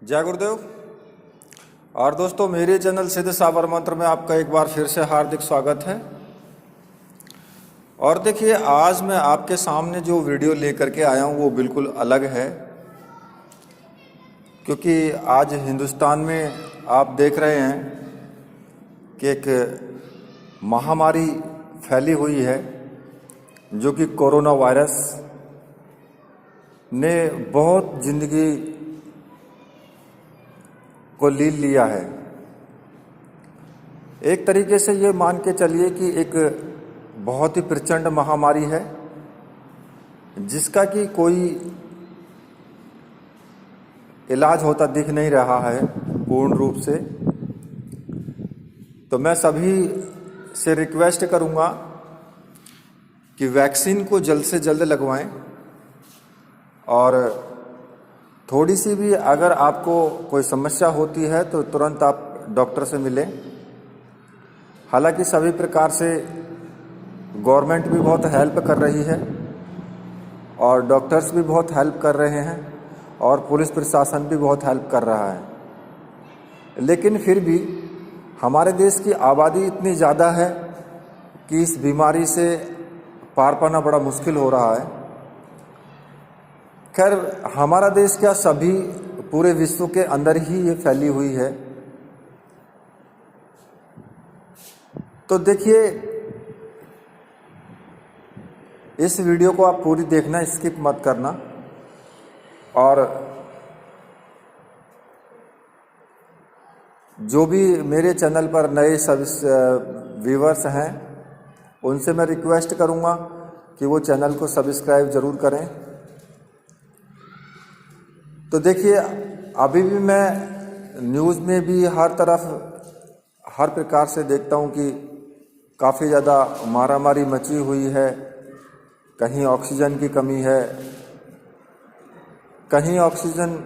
जय गुरुदेव। और दोस्तों, मेरे चैनल सिद्ध साबर मंत्र में आपका एक बार फिर से हार्दिक स्वागत है। और देखिए, आज मैं आपके सामने जो वीडियो लेकर के आया हूँ वो बिल्कुल अलग है, क्योंकि आज हिंदुस्तान में आप देख रहे हैं कि एक महामारी फैली हुई है जो कि कोरोना वायरस ने बहुत ज़िंदगी को लील लिया है। एक तरीके से ये मान के चलिए कि एक बहुत ही प्रचंड महामारी है जिसका कि कोई इलाज होता दिख नहीं रहा है पूर्ण रूप से। तो मैं सभी से रिक्वेस्ट करूंगा कि वैक्सीन को जल्द से जल्द लगवाएं, और थोड़ी सी भी अगर आपको कोई समस्या होती है तो तुरंत आप डॉक्टर से मिलें। हालांकि सभी प्रकार से गवर्नमेंट भी बहुत हेल्प कर रही है और डॉक्टर्स भी बहुत हेल्प कर रहे हैं और पुलिस प्रशासन भी बहुत हेल्प कर रहा है, लेकिन फिर भी हमारे देश की आबादी इतनी ज़्यादा है कि इस बीमारी से पार पाना बड़ा मुश्किल हो रहा है। खैर, हमारा देश क्या, सभी पूरे विश्व के अंदर ही ये फैली हुई है। तो देखिए, इस वीडियो को आप पूरी देखना, स्किप मत करना। और जो भी मेरे चैनल पर नए व्यूवर्स हैं उनसे मैं रिक्वेस्ट करूंगा कि वो चैनल को सब्सक्राइब ज़रूर करें। तो देखिए, अभी भी मैं न्यूज़ में भी हर तरफ हर प्रकार से देखता हूँ कि काफ़ी ज़्यादा मारामारी मची हुई है। कहीं ऑक्सीजन की कमी है, कहीं ऑक्सीजन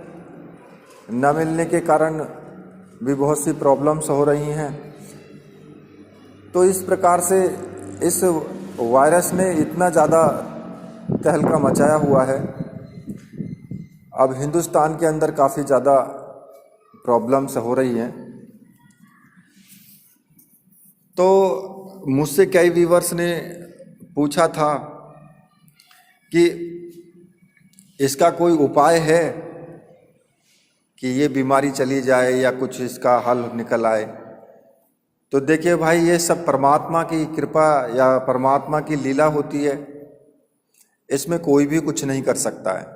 न मिलने के कारण भी बहुत सी प्रॉब्लम्स हो रही हैं। तो इस प्रकार से इस वायरस ने इतना ज़्यादा तहलका मचाया हुआ है। अब हिंदुस्तान के अंदर काफ़ी ज़्यादा प्रॉब्लम्स हो रही हैं। तो मुझसे कई व्यूवर्स ने पूछा था कि इसका कोई उपाय है कि ये बीमारी चली जाए या कुछ इसका हल निकल आए। तो देखिए भाई, ये सब परमात्मा की कृपा या परमात्मा की लीला होती है, इसमें कोई भी कुछ नहीं कर सकता है।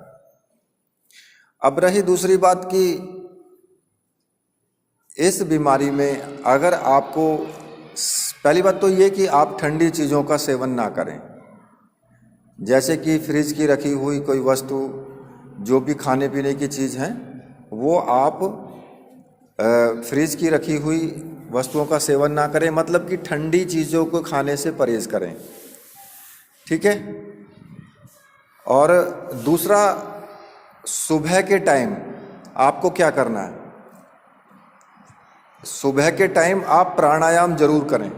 अब रही दूसरी बात कि इस बीमारी में अगर आपको, पहली बात तो ये कि आप ठंडी चीज़ों का सेवन ना करें, जैसे कि फ्रिज की रखी हुई कोई वस्तु, जो भी खाने पीने की चीज़ हैं वो आप फ्रिज की रखी हुई वस्तुओं का सेवन ना करें, मतलब कि ठंडी चीज़ों को खाने से परहेज करें, ठीक है। और दूसरा, सुबह के टाइम आपको क्या करना है, सुबह के टाइम आप प्राणायाम जरूर करें।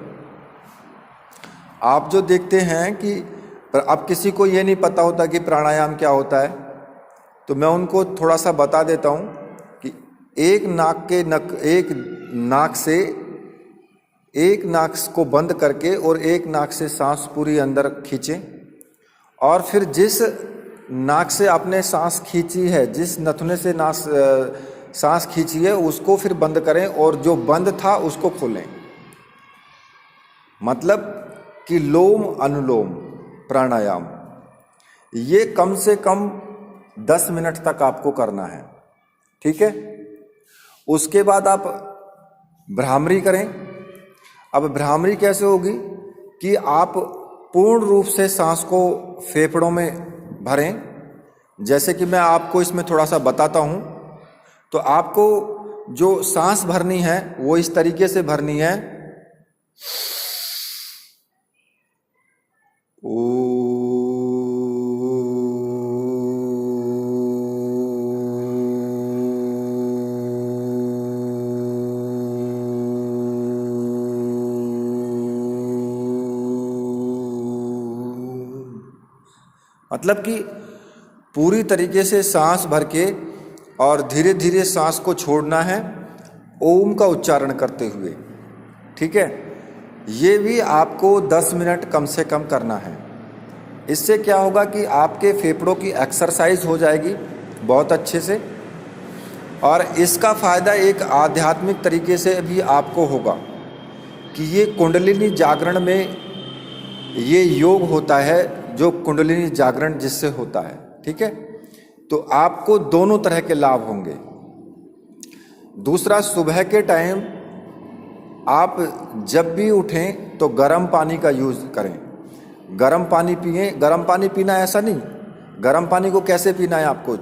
आप जो देखते हैं कि अब किसी को ये नहीं पता होता कि प्राणायाम क्या होता है, तो मैं उनको थोड़ा सा बता देता हूँ कि एक नाक को बंद करके और एक नाक से सांस पूरी अंदर खींचें, और फिर जिस नाक से आपने सांस खींची है, जिस नथुने से सांस खींची है, उसको फिर बंद करें और जो बंद था उसको खोलें। मतलब कि लोम अनुलोम प्राणायाम, ये कम से कम 10 मिनट तक आपको करना है, ठीक है। उसके बाद आप भ्रामरी करें। अब भ्रामरी कैसे होगी कि आप पूर्ण रूप से सांस को फेफड़ों में भरें। जैसे कि मैं आपको इसमें थोड़ा सा बताता हूँ। तो आपको जो सांस भरनी है वो इस तरीके से भरनी है, मतलब कि पूरी तरीके से सांस भर के और धीरे धीरे सांस को छोड़ना है ओम का उच्चारण करते हुए। ठीक है, ये भी आपको 10 मिनट कम से कम करना है। इससे क्या होगा कि आपके फेफड़ों की एक्सरसाइज हो जाएगी बहुत अच्छे से, और इसका फ़ायदा एक आध्यात्मिक तरीके से भी आपको होगा कि ये कुंडलिनी जागरण में ये योग होता है, जो कुंडलिनी जागरण जिससे होता है। ठीक है, तो आपको दोनों तरह के लाभ होंगे। दूसरा, सुबह के टाइम आप जब भी उठें तो गर्म पानी का यूज़ करें, गर्म पानी पिएं। गर्म पानी पीना ऐसा नहीं, गर्म पानी को कैसे पीना है आपको,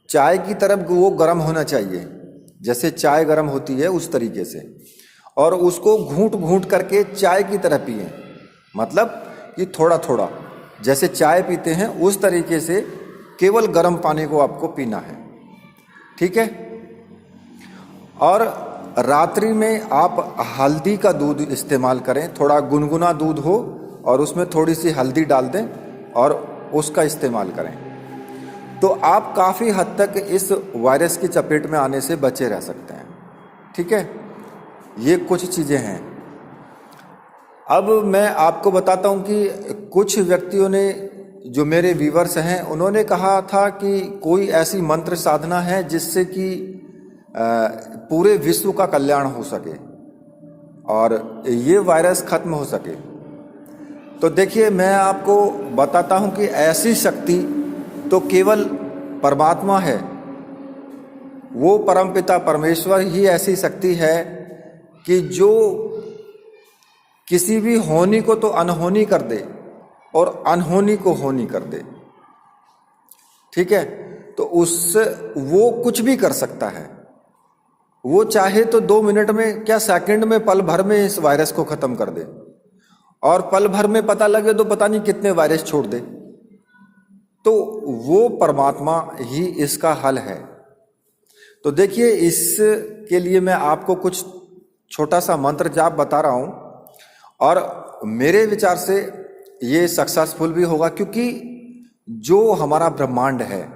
चाय की तरफ वो गर्म होना चाहिए, जैसे चाय गर्म होती है उस तरीके से, और उसको घूंट घूंट करके चाय की तरह पिएं। मतलब कि थोड़ा थोड़ा जैसे चाय पीते हैं उस तरीके से केवल गर्म पानी को आपको पीना है। ठीक है, और रात्रि में आप हल्दी का दूध इस्तेमाल करें, थोड़ा गुनगुना दूध हो और उसमें थोड़ी सी हल्दी डाल दें और उसका इस्तेमाल करें, तो आप काफ़ी हद तक इस वायरस की चपेट में आने से बचे रह सकते हैं। ठीक है, ये कुछ चीज़ें हैं। अब मैं आपको बताता हूँ कि कुछ व्यक्तियों ने, जो मेरे व्यूवर्स हैं, उन्होंने कहा था कि कोई ऐसी मंत्र साधना है जिससे कि पूरे विश्व का कल्याण हो सके और ये वायरस खत्म हो सके। तो देखिए, मैं आपको बताता हूँ कि ऐसी शक्ति तो केवल परमात्मा है, वो परमपिता परमेश्वर ही ऐसी शक्ति है कि जो किसी भी होनी को तो अनहोनी कर दे और अनहोनी को होनी कर दे। ठीक है, तो उससे वो कुछ भी कर सकता है। वो चाहे तो 2 मिनट में, क्या सेकंड में, पल भर में इस वायरस को खत्म कर दे, और पल भर में पता लगे तो पता नहीं कितने वायरस छोड़ दे। तो वो परमात्मा ही इसका हल है। तो देखिए, इसके लिए मैं आपको कुछ छोटा सा मंत्र जाप बता रहा हूं, और मेरे विचार से ये सक्सेसफुल भी होगा, क्योंकि जो हमारा ब्रह्मांड है,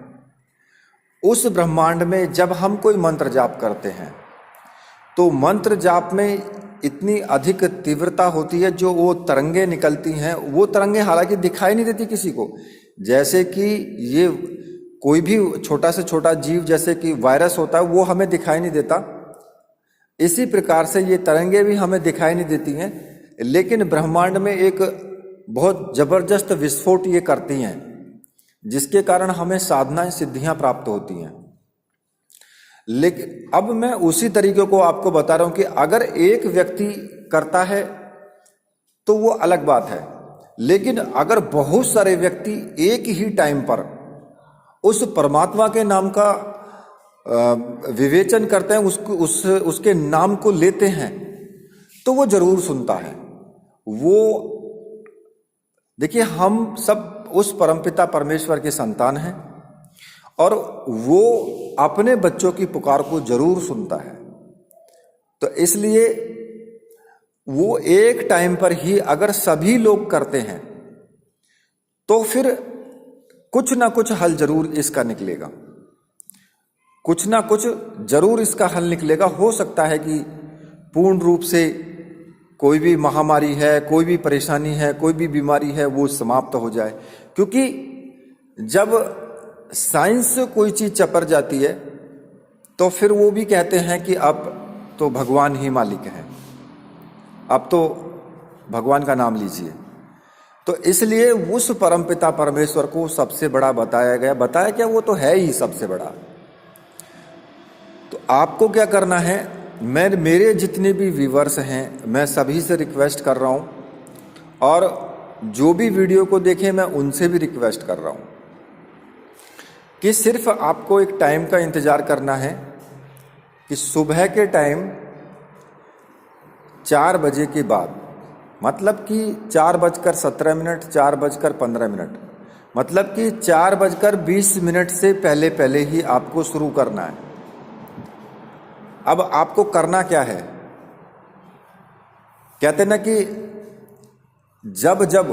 उस ब्रह्मांड में जब हम कोई मंत्र जाप करते हैं तो मंत्र जाप में इतनी अधिक तीव्रता होती है, जो वो तरंगे निकलती हैं, वो तरंगे हालांकि दिखाई नहीं देती किसी को। जैसे कि ये कोई भी छोटा से छोटा जीव, जैसे कि वायरस होता है, वो हमें दिखाई नहीं देता, इसी प्रकार से ये तरंगे भी हमें दिखाई नहीं देती हैं, लेकिन ब्रह्मांड में एक बहुत जबरदस्त विस्फोट ये करती हैं, जिसके कारण हमें साधनाएं, सिद्धियां प्राप्त होती हैं। लेकिन अब मैं उसी तरीके को आपको बता रहा हूं कि अगर एक व्यक्ति करता है तो वो अलग बात है, लेकिन अगर बहुत सारे व्यक्ति एक ही टाइम पर उस परमात्मा के नाम का विवेचन करते हैं, उसके नाम को लेते हैं, तो वो जरूर सुनता है। वो देखिए, हम सब उस परमपिता परमेश्वर के संतान हैं, और वो अपने बच्चों की पुकार को जरूर सुनता है। तो इसलिए वो एक टाइम पर ही अगर सभी लोग करते हैं तो फिर कुछ ना कुछ हल जरूर इसका निकलेगा, कुछ ना कुछ जरूर इसका हल निकलेगा। हो सकता है कि पूर्ण रूप से कोई भी महामारी है, कोई भी परेशानी है, कोई भी बीमारी है, वो समाप्त हो जाए, क्योंकि जब साइंस से कोई चीज चपर जाती है तो फिर वो भी कहते हैं कि अब तो भगवान ही मालिक है, अब तो भगवान का नाम लीजिए। तो इसलिए उस परमपिता परमेश्वर को सबसे बड़ा बताया गया। बताया क्या, वो तो है ही सबसे बड़ा। तो आपको क्या करना है, मेरे जितने भी व्यूवर्स हैं, मैं सभी से रिक्वेस्ट कर रहा हूं, और जो भी वीडियो को देखें मैं उनसे भी रिक्वेस्ट कर रहा हूं कि सिर्फ आपको एक टाइम का इंतजार करना है कि सुबह के टाइम 4 बजे के बाद, मतलब कि 4:17, 4:15, मतलब कि 4:20 से पहले पहले ही आपको शुरू करना है। अब आपको करना क्या है, कहते ना कि जब जब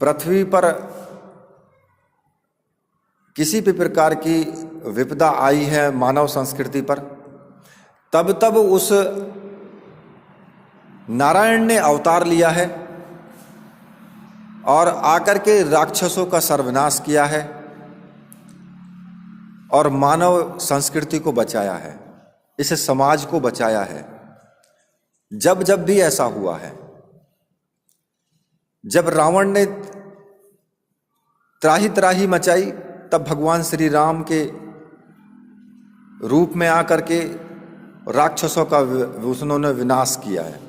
पृथ्वी पर किसी भी प्रकार की विपदा आई है मानव संस्कृति पर, तब तब उस नारायण ने अवतार लिया है और आकर के राक्षसों का सर्वनाश किया है और मानव संस्कृति को बचाया है, इस समाज को बचाया है। जब जब भी ऐसा हुआ है, जब रावण ने त्राही त्राही मचाई, तब भगवान श्री राम के रूप में आकर के राक्षसों का उन्होंने विनाश किया है।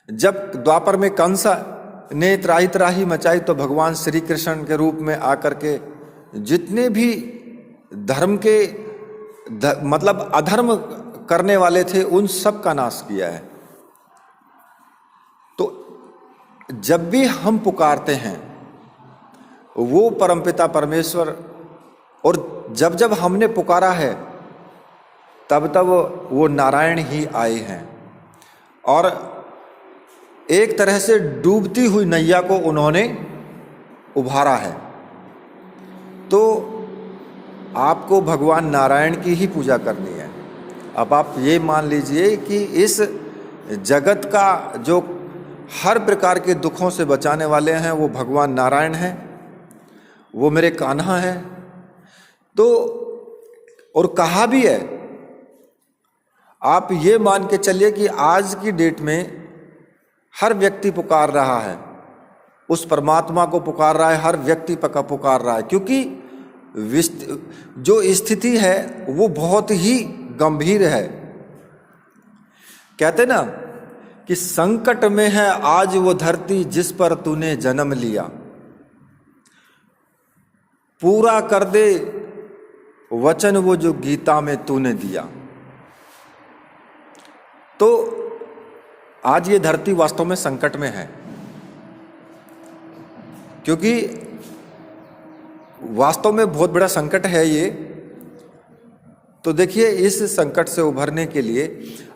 जब द्वापर में कंस ने त्राही त्राही मचाई, तो भगवान श्री कृष्ण के रूप में आकर के जितने भी धर्म के मतलब अधर्म करने वाले थे उन सब का नाश किया है। तो जब भी हम पुकारते हैं वो परमपिता परमेश्वर, और जब जब हमने पुकारा है तब तब वो नारायण ही आए हैं और एक तरह से डूबती हुई नैया को उन्होंने उभारा है। तो आपको भगवान नारायण की ही पूजा करनी है। अब आप ये मान लीजिए कि इस जगत का जो हर प्रकार के दुखों से बचाने वाले हैं वो भगवान नारायण हैं, वो मेरे कान्हा हैं। तो और कहा भी है, आप ये मान के चलिए कि आज की डेट में हर व्यक्ति पुकार रहा है, उस परमात्मा को पुकार रहा है, हर व्यक्ति पुकार रहा है, क्योंकि जो स्थिति है वो बहुत ही गंभीर है। कहते ना कि संकट में है आज वो धरती जिस पर तूने जन्म लिया, पूरा कर दे वचन वो जो गीता में तूने दिया। तो आज ये धरती वास्तव में संकट में है, क्योंकि वास्तव में बहुत बड़ा संकट है ये। तो देखिए, इस संकट से उभरने के लिए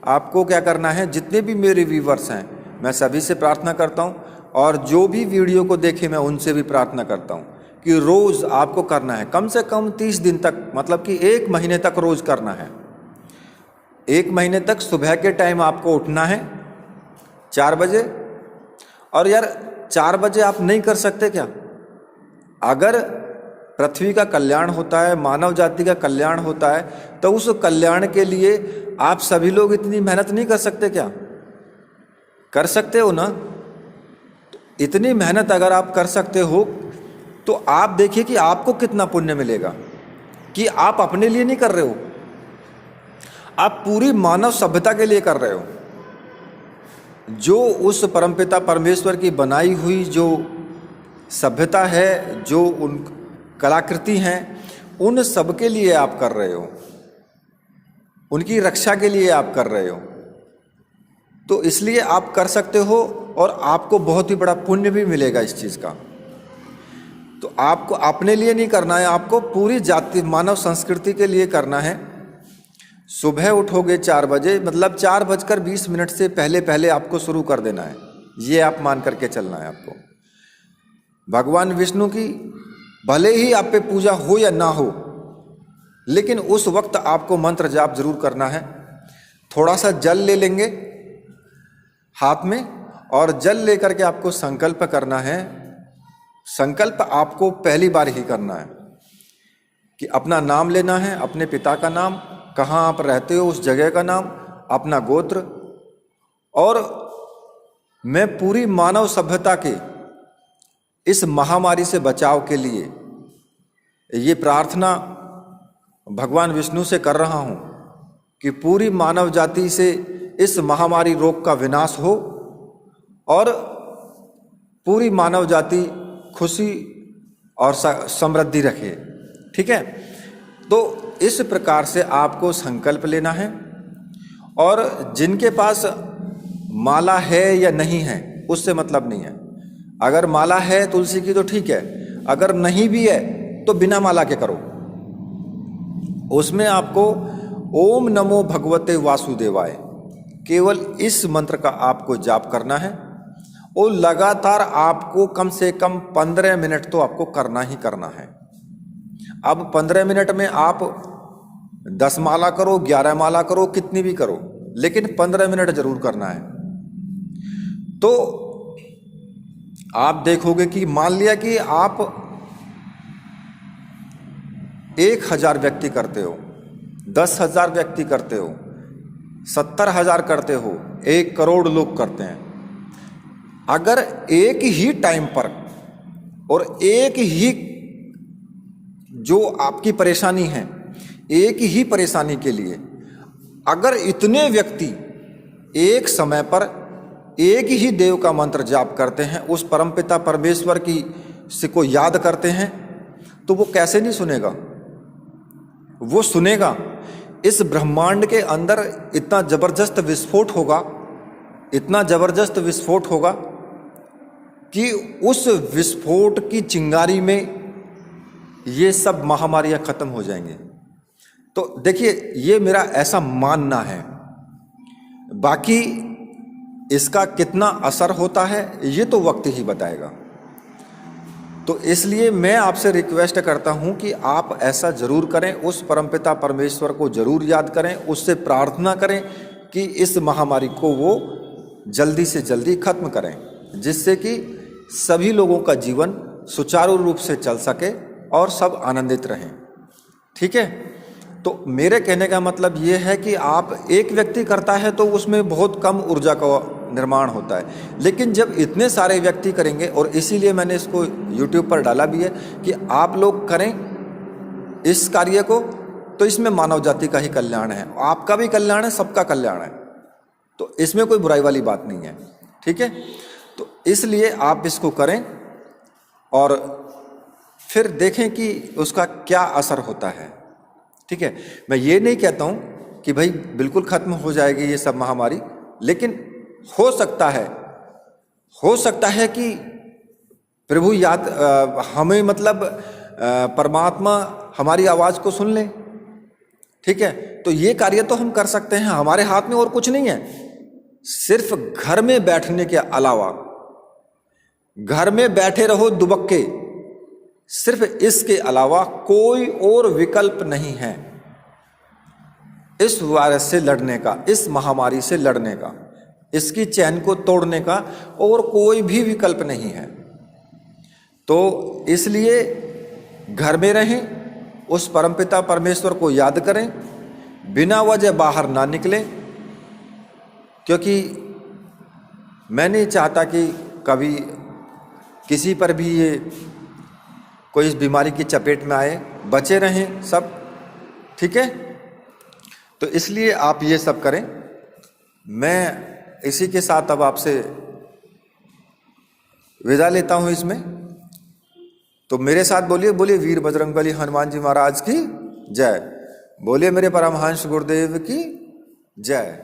आपको क्या करना है, जितने भी मेरे व्यूवर्स हैं मैं सभी से प्रार्थना करता हूं, और जो भी वीडियो को देखे मैं उनसे भी प्रार्थना करता हूं कि रोज़ आपको करना है, कम से कम 30 दिन तक, मतलब कि 1 महीने तक रोज़ करना है। 1 महीने तक सुबह के टाइम आपको उठना है 4 बजे। और यार 4 बजे आप नहीं कर सकते क्या? अगर पृथ्वी का कल्याण होता है, मानव जाति का कल्याण होता है, तो उस कल्याण के लिए आप सभी लोग इतनी मेहनत नहीं कर सकते क्या? कर सकते हो ना? इतनी मेहनत अगर आप कर सकते हो तो आप देखिए कि आपको कितना पुण्य मिलेगा, कि आप अपने लिए नहीं कर रहे हो, आप पूरी मानव सभ्यता के लिए कर रहे हो। जो उस परमपिता परमेश्वर की बनाई हुई जो सभ्यता है, जो उन कलाकृति हैं, उन सब के लिए आप कर रहे हो, उनकी रक्षा के लिए आप कर रहे हो। तो इसलिए आप कर सकते हो और आपको बहुत ही बड़ा पुण्य भी मिलेगा इस चीज़ का। तो आपको अपने लिए नहीं करना है, आपको पूरी जाति मानव संस्कृति के लिए करना है। सुबह उठोगे 4 बजे, मतलब 4:20 से पहले पहले आपको शुरू कर देना है। ये आप मान करके चलना है आपको। भगवान विष्णु की भले ही आप पे पूजा हो या ना हो, लेकिन उस वक्त आपको मंत्र जाप जरूर करना है। थोड़ा सा जल ले लेंगे हाथ में, और जल लेकर के आपको संकल्प करना है। संकल्प आपको पहली बार ही करना है कि अपना नाम लेना है, अपने पिता का नाम, कहाँ आप रहते हो उस जगह का नाम, अपना गोत्र, और मैं पूरी मानव सभ्यता के इस महामारी से बचाव के लिए ये प्रार्थना भगवान विष्णु से कर रहा हूँ कि पूरी मानव जाति से इस महामारी रोग का विनाश हो और पूरी मानव जाति खुशी और समृद्धि रखे। ठीक है? तो इस प्रकार से आपको संकल्प लेना है। और जिनके पास माला है या नहीं है उससे मतलब नहीं है। अगर माला है तुलसी की तो ठीक है, अगर नहीं भी है तो बिना माला के करो। उसमें आपको ओम नमो भगवते वासुदेवाय, केवल इस मंत्र का आपको जाप करना है, और लगातार आपको कम से कम 15 मिनट तो आपको करना ही करना है। अब 15 मिनट में आप 10 माला करो, 11 माला करो, कितनी भी करो, लेकिन 15 मिनट जरूर करना है। तो आप देखोगे कि मान लिया कि आप 1000 व्यक्ति करते हो, 10,000 व्यक्ति करते हो, 70,000 करते हो, 1 करोड़ लोग करते हैं। अगर एक ही टाइम पर और एक ही जो आपकी परेशानी है, एक ही परेशानी के लिए अगर इतने व्यक्ति एक समय पर एक ही देव का मंत्र जाप करते हैं, उस परमपिता परमेश्वर की से को याद करते हैं, तो वो कैसे नहीं सुनेगा? वो सुनेगा। इस ब्रह्मांड के अंदर इतना जबरदस्त विस्फोट होगा, इतना जबरदस्त विस्फोट होगा कि उस विस्फोट की चिंगारी में ये सब महामारियां खत्म हो जाएंगी। तो देखिए, ये मेरा ऐसा मानना है। बाकी इसका कितना असर होता है ये तो वक्त ही बताएगा। तो इसलिए मैं आपसे रिक्वेस्ट करता हूं कि आप ऐसा जरूर करें, उस परमपिता परमेश्वर को जरूर याद करें, उससे प्रार्थना करें कि इस महामारी को वो जल्दी से जल्दी खत्म करें, जिससे कि सभी लोगों का जीवन सुचारू रूप से चल सके और सब आनंदित रहें। ठीक है? तो मेरे कहने का मतलब ये है कि आप एक व्यक्ति करता है तो उसमें बहुत कम ऊर्जा का निर्माण होता है, लेकिन जब इतने सारे व्यक्ति करेंगे, और इसीलिए मैंने इसको YouTube पर डाला भी है कि आप लोग करें इस कार्य को, तो इसमें मानव जाति का ही कल्याण है, आपका भी कल्याण है, सबका कल्याण है। तो इसमें कोई बुराई वाली बात नहीं है। ठीक है? तो इसलिए आप इसको करें और फिर देखें कि उसका क्या असर होता है। ठीक है? मैं ये नहीं कहता हूँ कि भाई बिल्कुल खत्म हो जाएगी ये सब महामारी, लेकिन हो सकता है कि प्रभु याद हमें मतलब परमात्मा हमारी आवाज़ को सुन ले। ठीक है? तो ये कार्य तो हम कर सकते हैं, हमारे हाथ में और कुछ नहीं है। सिर्फ घर में बैठने के अलावा, घर में बैठे रहो दुबक्के, सिर्फ इसके अलावा कोई और विकल्प नहीं है इस वायरस से लड़ने का, इस महामारी से लड़ने का, इसकी चैन को तोड़ने का और कोई भी विकल्प नहीं है। तो इसलिए घर में रहें, उस परमपिता परमेश्वर को याद करें, बिना वजह बाहर ना निकलें, क्योंकि मैं नहीं चाहता कि कभी किसी पर भी ये कोई इस बीमारी की चपेट में आए। बचे रहें सब। ठीक है? तो इसलिए आप ये सब करें। मैं इसी के साथ अब आपसे विदा लेता हूं इसमें। तो मेरे साथ बोलिए, बोलिए वीर बजरंगबली हनुमान जी महाराज की जय, बोलिए मेरे परमहंस गुरुदेव की जय।